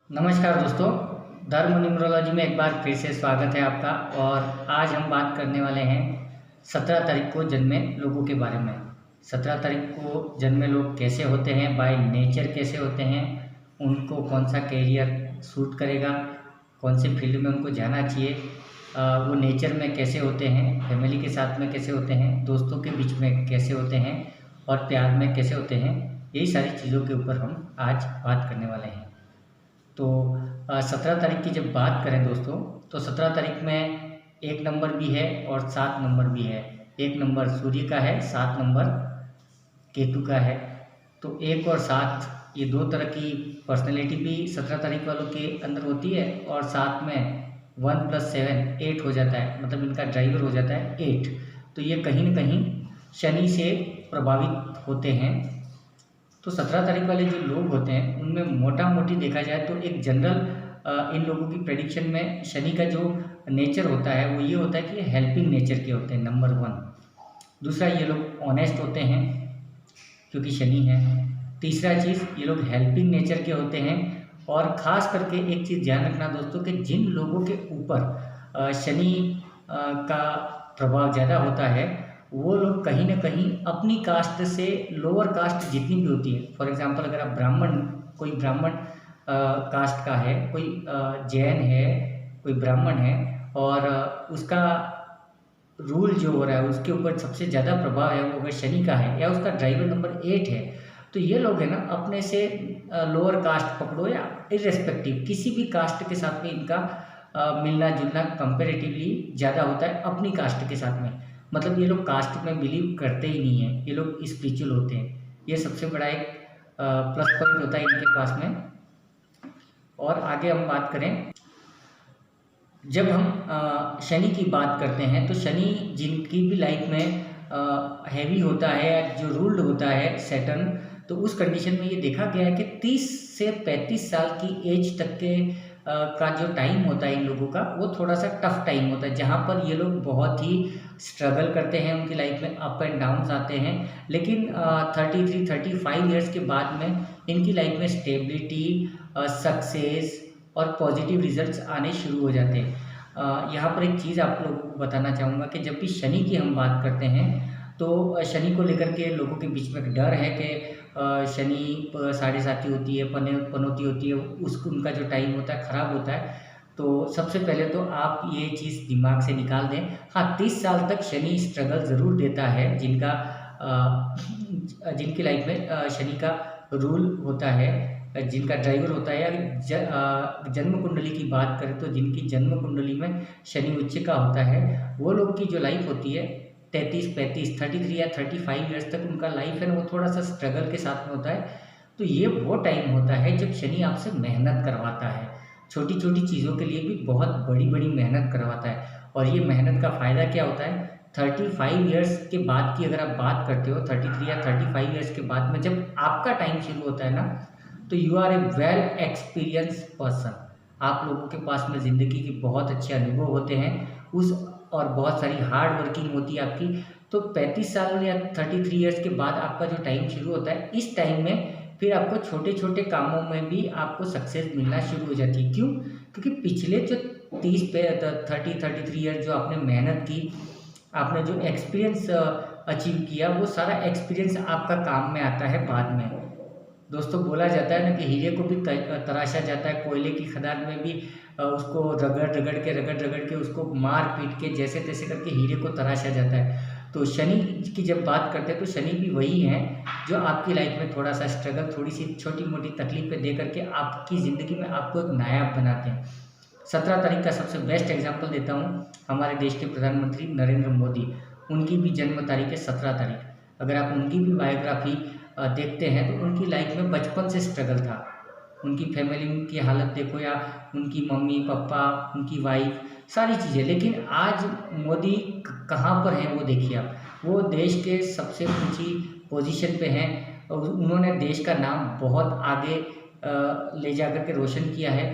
नमस्कार दोस्तों, धर्म न्यूमरोलॉजी में एक बार फिर से स्वागत है आपका। और आज हम बात करने वाले हैं 17 तारीख को जन्मे लोगों के बारे में। 17 तारीख को जन्मे लोग कैसे होते हैं, बाय नेचर कैसे होते हैं, उनको कौन सा कैरियर सूट करेगा, कौन से फील्ड में उनको जाना चाहिए, वो नेचर में कैसे होते हैं, फैमिली के साथ में कैसे होते हैं, दोस्तों के बीच में कैसे होते हैं और प्यार में कैसे होते हैं, यही सारी चीज़ों के ऊपर हम आज बात करने वाले हैं। तो 17 तारीख की जब बात करें दोस्तों, तो 17 तारीख में एक नंबर भी है और 7 नंबर भी है। एक नंबर सूर्य का है, 7 नंबर केतु का है। तो 1 और 7 ये दो तरह की पर्सनैलिटी भी 17 तारीख वालों के अंदर होती है। और साथ में 1 + 7 8 हो जाता है, मतलब इनका ड्राइवर हो जाता है 8। तो ये कहीं ना कहीं शनि से प्रभावित होते हैं। तो 17 तारीख वाले जो लोग होते हैं उनमें मोटा मोटी देखा जाए तो एक जनरल इन लोगों की प्रेडिक्शन में शनि का जो नेचर होता है वो ये होता है कि हेल्पिंग नेचर के होते हैं, नंबर 1। दूसरा, ये लोग ऑनेस्ट होते हैं क्योंकि शनि है। तीसरा चीज़, ये लोग हेल्पिंग नेचर के होते हैं। और ख़ास करके एक चीज़ ध्यान रखना दोस्तों कि जिन लोगों के ऊपर शनि का प्रभाव ज़्यादा होता है वो लोग कहीं ना कहीं अपनी कास्ट से लोअर कास्ट जितनी भी होती है, फॉर एग्जांपल अगर आप कोई ब्राह्मण कास्ट का है, कोई जैन है, कोई ब्राह्मण है और उसका रूल जो हो रहा है उसके ऊपर सबसे ज़्यादा प्रभाव है वो अगर शनि का है या उसका ड्राइवर नंबर 8 है, तो ये लोग है ना अपने से लोअर कास्ट पकड़ो या इर्रेस्पेक्टिव किसी भी कास्ट के साथ में इनका मिलना जुलना कंपेरेटिवली ज़्यादा होता है अपनी कास्ट के साथ में। मतलब ये लोग कास्ट में बिलीव करते ही नहीं है, ये लोग स्पिरिचुअल होते हैं। ये सबसे बड़ा एक प्लस पॉइंट होता है इनके पास में। और आगे हम बात करें, जब हम शनि की बात करते हैं तो शनि जिनकी भी लाइफ में हैवी होता है, जो रूल्ड होता है सैटर्न, तो उस कंडीशन में ये देखा गया है कि 30 से 35 साल की एज तक के का जो टाइम होता है इन लोगों का वो थोड़ा सा टफ टाइम होता है, जहाँ पर ये लोग बहुत ही स्ट्रगल करते हैं, उनकी लाइफ में अप एंड डाउन्स आते हैं। लेकिन 33-35 ईयर्स के बाद में इनकी लाइफ में स्टेबिलिटी, सक्सेस और पॉजिटिव रिजल्ट्स आने शुरू हो जाते हैं। यहाँ पर एक चीज़ आप लोगों को बताना चाहूँगा कि जब भी शनि की हम बात करते हैं तो शनि को लेकर के लोगों के बीच में एक डर है कि शनि साढ़े साती होती है, पनौती होती है, उसको उनका जो टाइम होता है ख़राब होता है। तो सबसे पहले तो आप ये चीज़ दिमाग से निकाल दें। हाँ, 30 साल तक शनि स्ट्रगल ज़रूर देता है जिनकी लाइफ में शनि का रूल होता है, जिनका ड्राइवर होता है। या जन्म कुंडली की बात करें तो जिनकी जन्म कुंडली में शनि उच्च का होता है वो लोग की जो लाइफ होती है 33-35 33 या 35 ईयर्स तक उनका लाइफ है ना वो थोड़ा सा स्ट्रगल के साथ में होता है। तो ये वो टाइम होता है जब शनि आपसे मेहनत करवाता है, छोटी छोटी चीज़ों के लिए भी बहुत बड़ी बड़ी मेहनत करवाता है। और ये मेहनत का फ़ायदा क्या होता है, 35 ईयर्स के बाद की अगर आप बात करते हो, 33 या 35 ईयर्स के बाद में जब आपका टाइम शुरू होता है ना, तो you are a well experience person. आप लोगों के पास में ज़िंदगी के बहुत अच्छे अनुभव होते हैं उस और बहुत सारी हार्ड वर्किंग होती है आपकी। तो 35 साल या 33 ईयर्स के बाद आपका जो टाइम शुरू होता है, इस टाइम में फिर आपको छोटे छोटे कामों में भी आपको सक्सेस मिलना शुरू हो जाती है। क्यों? क्योंकि पिछले जो 33 ईयर जो आपने मेहनत की, आपने जो एक्सपीरियंस अचीव किया, वो सारा एक्सपीरियंस आपका काम में आता है बाद में। दोस्तों, बोला जाता है ना कि हीरे को भी तराशा जाता है, कोयले की खदान में भी उसको रगड़ के उसको मार पीट के जैसे तैसे करके हीरे को तराशा जाता है। तो शनि की जब बात करते हैं तो शनि भी वही हैं जो आपकी लाइफ में थोड़ा सा स्ट्रगल, थोड़ी सी छोटी मोटी तकलीफें दे करके आपकी ज़िंदगी में आपको एक नायाब बनाते हैं। 17 तारीख का सबसे बेस्ट एग्जाम्पल देता हूँ, हमारे देश के प्रधानमंत्री नरेंद्र मोदी, उनकी भी जन्म तारीख है 17 तारीख। अगर आप उनकी भी बायोग्राफी देखते हैं तो उनकी लाइफ में बचपन से स्ट्रगल था। उनकी फैमिली की हालत देखो या उनकी मम्मी पापा, उनकी वाइफ, सारी चीज़ें। लेकिन आज मोदी कहाँ पर हैं वो देखिए आप। वो देश के सबसे ऊंची पोजीशन पे हैं और उन्होंने देश का नाम बहुत आगे ले जा कर के रोशन किया है।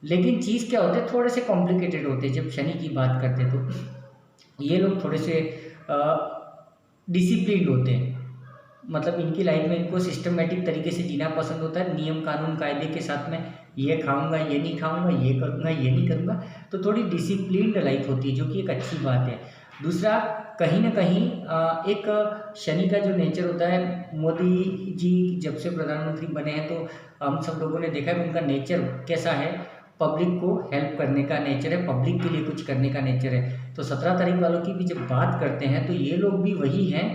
लेकिन चीज़ क्या होते हैं, थोड़े से कॉम्प्लिकेटेड होते हैं। जब शनि की बात करते तो ये लोग थोड़े से डिसिप्लिन होते हैं, मतलब इनकी लाइफ में इनको सिस्टमेटिक तरीके से जीना पसंद होता है, नियम कानून कायदे के साथ में। ये खाऊंगा, ये नहीं खाऊंगा, ये करूंगा, ये नहीं करूंगा। तो थोड़ी डिसिप्लिन्ड लाइफ होती है, जो कि एक अच्छी बात है। दूसरा, कहीं ना कहीं एक शनि का जो नेचर होता है, मोदी जी जब से प्रधानमंत्री बने हैं तो हम सब लोगों ने देखा है कि उनका नेचर कैसा है। पब्लिक को हेल्प करने का नेचर है, पब्लिक के लिए कुछ करने का नेचर है। तो 17 तारीख वालों की भी जब बात करते हैं तो ये लोग भी वही हैं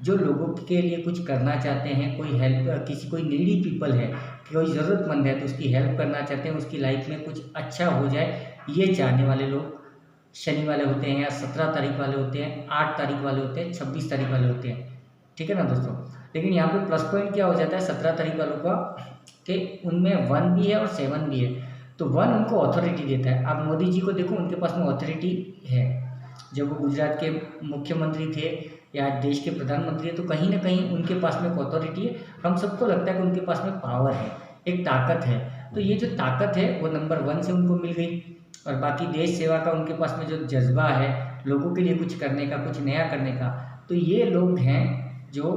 जो लोगों के लिए कुछ करना चाहते हैं। कोई हेल्प, किसी कोई नीडी पीपल है, कोई ज़रूरतमंद है तो उसकी हेल्प करना चाहते हैं, उसकी लाइफ में कुछ अच्छा हो जाए, ये चाहने वाले लोग शनि वाले होते हैं, या 17 तारीख वाले होते हैं, 8 तारीख वाले होते हैं, 26 तारीख वाले होते हैं। ठीक है ना दोस्तों। लेकिन यहाँ पे प्लस पॉइंट क्या हो जाता है 17 तारीख वालों का, कि उनमें 1 भी है और 7 भी है। तो 1 उनको अथॉरिटी देता है। आप मोदी जी को देखो, उनके पास में अथॉरिटी है। जब वो गुजरात के मुख्यमंत्री थे या देश के प्रधानमंत्री है, तो कहीं ना कहीं उनके पास में एक अथॉरिटी है। हम सबको लगता है कि उनके पास में पावर है, एक ताकत है। तो ये जो ताकत है वो नंबर 1 से उनको मिल गई। और बाकी देश सेवा का उनके पास में जो जज्बा है, लोगों के लिए कुछ करने का, कुछ नया करने का, तो ये लोग हैं जो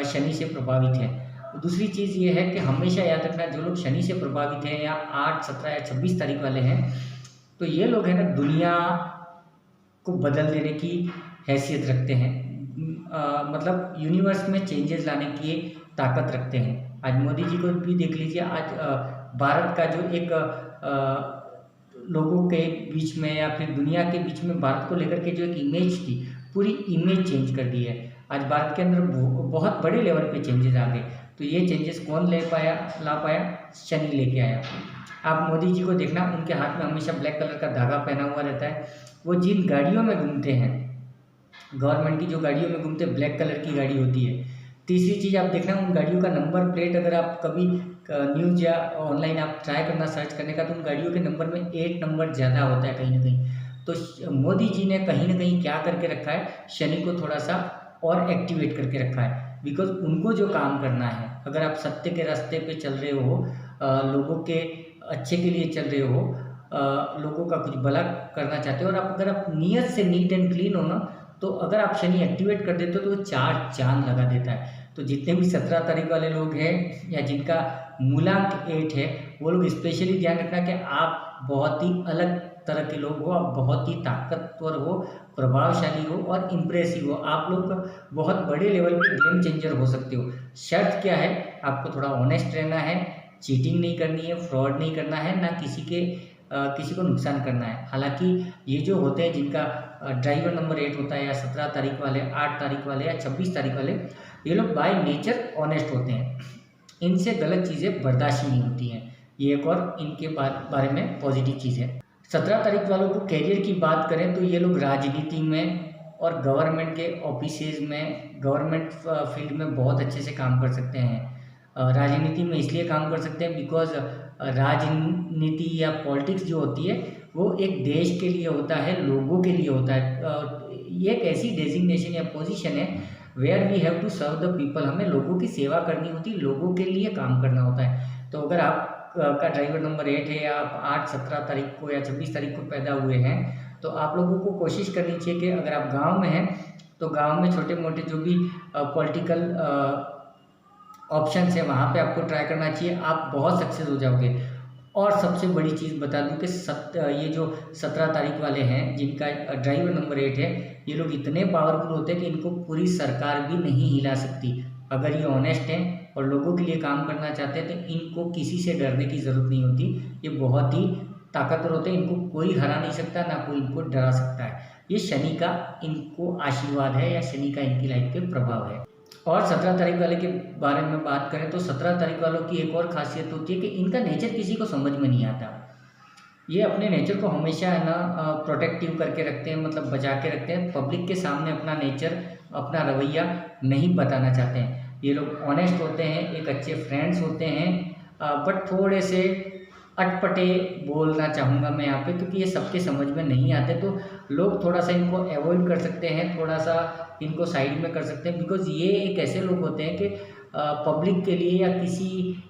शनि से प्रभावित हैं। दूसरी चीज़ ये है कि हमेशा याद रखना, जो लोग शनि से प्रभावित हैं या 8, 17 या 26 तारीख वाले हैं, तो ये लोग हैं ना, दुनिया को बदल देने की हैसियत रखते हैं। मतलब यूनिवर्स में चेंजेस लाने की ताकत रखते हैं। आज मोदी जी को भी देख लीजिए। आज भारत का जो एक लोगों के बीच में या फिर दुनिया के बीच में भारत को लेकर के जो एक इमेज थी, पूरी इमेज चेंज कर दी है। आज भारत के अंदर बहुत बड़े लेवल पे चेंजेस आ गए। तो ये चेंजेस कौन ला पाया? शनि लेके आया। आप मोदी जी को देखना, उनके हाथ में हमेशा ब्लैक कलर का धागा पहना हुआ रहता है। वो जिन गाड़ियों में घूमते हैं, गवर्नमेंट की जो गाड़ियों में घूमते हैं, ब्लैक कलर की गाड़ी होती है। तीसरी चीज़ आप देखना, उन गाड़ियों का नंबर प्लेट, अगर आप कभी न्यूज़ या ऑनलाइन आप ट्राई करना सर्च करने का, तो उन गाड़ियों के नंबर में 8 नंबर ज़्यादा होता है कहीं ना कहीं। तो मोदी जी ने कहीं ना कहीं क्या करके रखा है, शनि को थोड़ा सा और एक्टिवेट करके रखा है। बिकॉज उनको जो काम करना है, अगर आप सत्य के रास्ते पे चल रहे हो, लोगों के अच्छे के लिए चल रहे हो, लोगों का कुछ भला करना चाहते हो, और अगर आप नियत से नीट एंड क्लीन हो ना, तो अगर आप शनि एक्टिवेट कर देते हो तो वो 4 चांद लगा देता है। तो जितने भी 17 तारीख वाले लोग हैं या जिनका मूलांक 8 है, वो लोग स्पेशली ध्यान रखना कि आप बहुत ही अलग तरह के लोग हो, आप बहुत ही ताकतवर हो, प्रभावशाली हो और इम्प्रेसिव हो। आप लोग बहुत बड़े लेवल पे गेम चेंजर हो सकते हो। शर्त क्या है? आपको थोड़ा ऑनेस्ट रहना है, चीटिंग नहीं करनी है, फ्रॉड नहीं करना है, ना किसी को नुकसान करना है। हालांकि ये जो होते हैं जिनका ड्राइवर नंबर 8 होता है, या 17 तारीख वाले, 8 तारीख वाले या 26 तारीख वाले, ये लोग बाय नेचर ऑनेस्ट होते हैं। इनसे गलत चीज़ें बर्दाश्त नहीं होती हैं। ये एक और इनके बारे में पॉजिटिव चीज़ है। 17 तारीख वालों को कैरियर की बात करें तो ये लोग राजनीति में और गवर्नमेंट के ऑफिसेज में, गवर्नमेंट फील्ड में बहुत अच्छे से काम कर सकते हैं। राजनीति में इसलिए काम कर सकते हैं बिकॉज राजनीति या पॉलिटिक्स जो होती है वो एक देश के लिए होता है, लोगों के लिए होता है। ये एक ऐसी डेजिग्नेशन या पोजीशन है where we have to serve the people. हमें लोगों की सेवा करनी होती है, लोगों के लिए काम करना होता है। तो अगर आप का ड्राइवर नंबर 8 है, या आप 8, 17 तारीख को या 26 तारीख को पैदा हुए हैं, तो आप लोगों को कोशिश करनी चाहिए कि अगर आप गांव में हैं तो गांव में छोटे मोटे जो भी पॉलिटिकल ऑप्शंस है वहाँ पे आपको ट्राई करना चाहिए। आप बहुत सक्सेस हो जाओगे। और सबसे बड़ी चीज़ बता दूं कि ये जो 17 तारीख वाले हैं जिनका ड्राइवर नंबर 8 है, ये लोग इतने पावरफुल होते हैं कि इनको पूरी सरकार भी नहीं हिला सकती। अगर ये ऑनेस्ट हैं और लोगों के लिए काम करना चाहते हैं तो इनको किसी से डरने की ज़रूरत नहीं होती। ये बहुत ही ताकतवर होते हैं, इनको कोई हरा नहीं सकता, ना कोई इनको डरा सकता है। ये शनि का इनको आशीर्वाद है या शनि का इनकी लाइफ पे प्रभाव है। और 17 तारीख वाले के बारे में बात करें तो 17 तारीख वालों की एक और खासियत होती है कि इनका नेचर किसी को समझ में नहीं आता। ये अपने नेचर को हमेशा है ना प्रोटेक्टिव करके रखते हैं, मतलब बचा के रखते हैं। पब्लिक के सामने अपना नेचर, अपना रवैया नहीं बताना चाहते हैं। ये लोग ऑनेस्ट होते हैं, एक अच्छे फ्रेंड्स होते हैं, बट थोड़े से अटपटे बोलना चाहूँगा मैं यहाँ पे, क्योंकि ये सबके समझ में नहीं आते। तो लोग थोड़ा सा इनको अवॉइड कर सकते हैं, थोड़ा सा इनको साइड में कर सकते हैं। बिकॉज ये एक ऐसे लोग होते हैं कि पब्लिक के लिए या किसी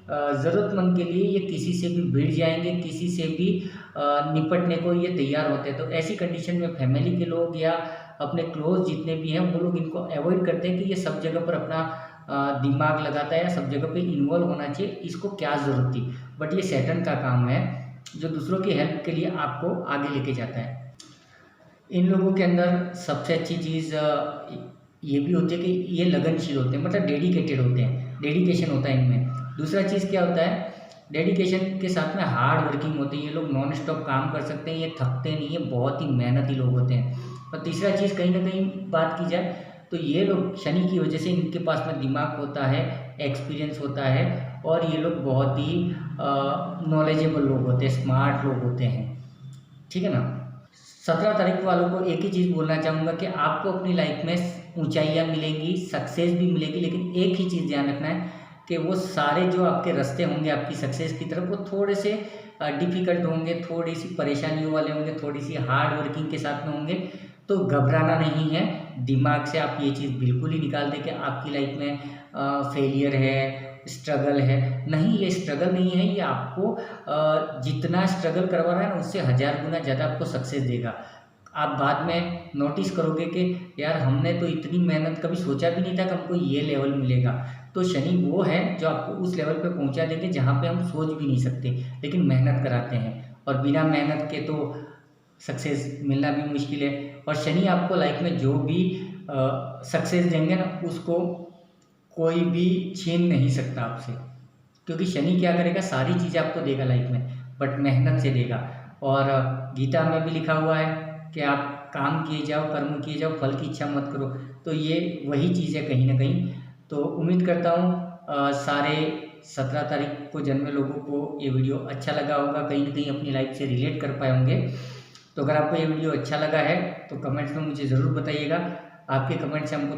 ज़रूरतमंद के लिए ये किसी से भी भिड़ जाएंगे, किसी से भी निपटने को ये तैयार होते हैं। तो ऐसी कंडीशन में फैमिली के लोग या अपने क्लोज जितने भी हैं वो लोग इनको अवॉइड करते हैं कि ये सब जगह पर अपना दिमाग लगाता है या सब जगह पे इन्वॉल्व होना चाहिए, इसको क्या ज़रूरत थी। बट ये सैटर्न का काम है जो दूसरों की हेल्प के लिए आपको आगे लेके जाता है। इन लोगों के अंदर सबसे अच्छी चीज़ ये भी होती है कि ये लगनशील होते हैं, मतलब डेडिकेटेड होते हैं, डेडिकेशन होता है इनमें। दूसरा चीज़ क्या होता है, डेडिकेशन के साथ में हार्ड वर्किंग होती है, ये लोग नॉन स्टॉप काम कर सकते हैं, ये थकते नहीं है, बहुत ही मेहनती लोग होते हैं। और तीसरा चीज़ कहीं ना कहीं बात की जाए तो ये लोग शनि की वजह से इनके पास में दिमाग होता है, एक्सपीरियंस होता है, और ये लोग बहुत ही नॉलेजेबल लोग होते हैं, स्मार्ट लोग होते हैं, ठीक है ना। 17 तारीख वालों को एक ही चीज़ बोलना चाहूँगा कि आपको अपनी लाइफ में ऊंचाइयाँ मिलेंगी, सक्सेस भी मिलेगी, लेकिन एक ही चीज़ ध्यान रखना है कि वो सारे जो आपके रास्ते होंगे आपकी सक्सेस की तरफ, वो थोड़े से डिफ़िकल्ट होंगे, थोड़ी सी परेशानियों वाले होंगे, थोड़ी सी हार्ड वर्किंग के साथ में होंगे। तो घबराना नहीं है, दिमाग से आप ये चीज़ बिल्कुल ही निकाल दें कि आपकी लाइफ में फेलियर है, स्ट्रगल है। नहीं, ये स्ट्रगल नहीं है, ये आपको जितना स्ट्रगल करवा रहा है ना, उससे 1000 गुना ज़्यादा आपको सक्सेस देगा। आप बाद में नोटिस करोगे कि यार हमने तो इतनी मेहनत, कभी सोचा भी नहीं था कि हमको ये लेवल मिलेगा। तो शनि वो है जो आपको उस लेवल पे पहुंचा देंगे जहाँ पे हम सोच भी नहीं सकते, लेकिन मेहनत कराते हैं, और बिना मेहनत के तो सक्सेस मिलना भी मुश्किल है। और शनि आपको लाइफ में जो भी सक्सेस देंगे ना, उसको कोई भी छीन नहीं सकता आपसे, क्योंकि शनि क्या करेगा, सारी चीज़ें आपको देगा लाइफ में, बट मेहनत से देगा। और गीता में भी लिखा हुआ है कि आप काम किए जाओ, कर्म किए जाओ, फल की इच्छा मत करो। तो ये वही चीज़ है कहीं ना कहीं। तो उम्मीद करता हूँ सारे 17 तारीख को जन्मे लोगों को ये वीडियो अच्छा लगा होगा, कहीं ना कहीं अपनी लाइफ से रिलेट कर पाए होंगे। तो अगर आपको ये वीडियो अच्छा लगा है तो कमेंट्स में मुझे ज़रूर बताइएगा। आपके कमेंट से हमको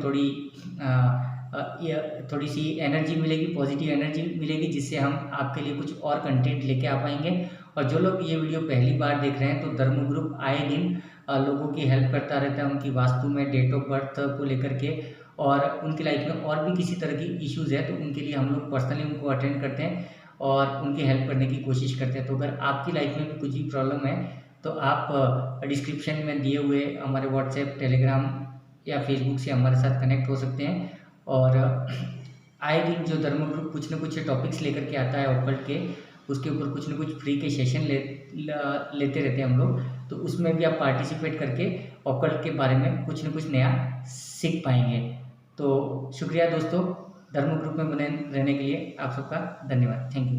थोड़ी सी एनर्जी मिलेगी, पॉजिटिव एनर्जी मिलेगी, जिससे हम आपके लिए कुछ और कंटेंट लेके आ पाएंगे। और जो लोग ये वीडियो पहली बार देख रहे हैं, तो धर्म ग्रुप आए दिन लोगों की हेल्प करता रहता है, उनकी वास्तु में डेट ऑफ बर्थ को लेकर के, और उनकी लाइफ में और भी किसी तरह की इश्यूज़ है तो उनके लिए हम लोग पर्सनली उनको अटेंड करते हैं और उनकी हेल्प करने की कोशिश करते हैं। तो अगर आपकी लाइफ में भी कुछ भी प्रॉब्लम है तो आप डिस्क्रिप्शन में दिए हुए हमारे व्हाट्सएप, टेलीग्राम या फेसबुक से हमारे साथ कनेक्ट हो सकते हैं। और आए दिन जो धर्म ग्रुप कुछ न कुछ टॉपिक्स लेकर के आता है ऑकल्ट के, उसके ऊपर कुछ न कुछ फ्री के सेशन लेते रहते हैं हम लोग। तो उसमें भी आप पार्टिसिपेट करके ऑकल्ट के बारे में कुछ न कुछ नया सीख पाएंगे। तो शुक्रिया दोस्तों, धर्म ग्रुप में बने रहने के लिए आप सबका धन्यवाद। Thank you.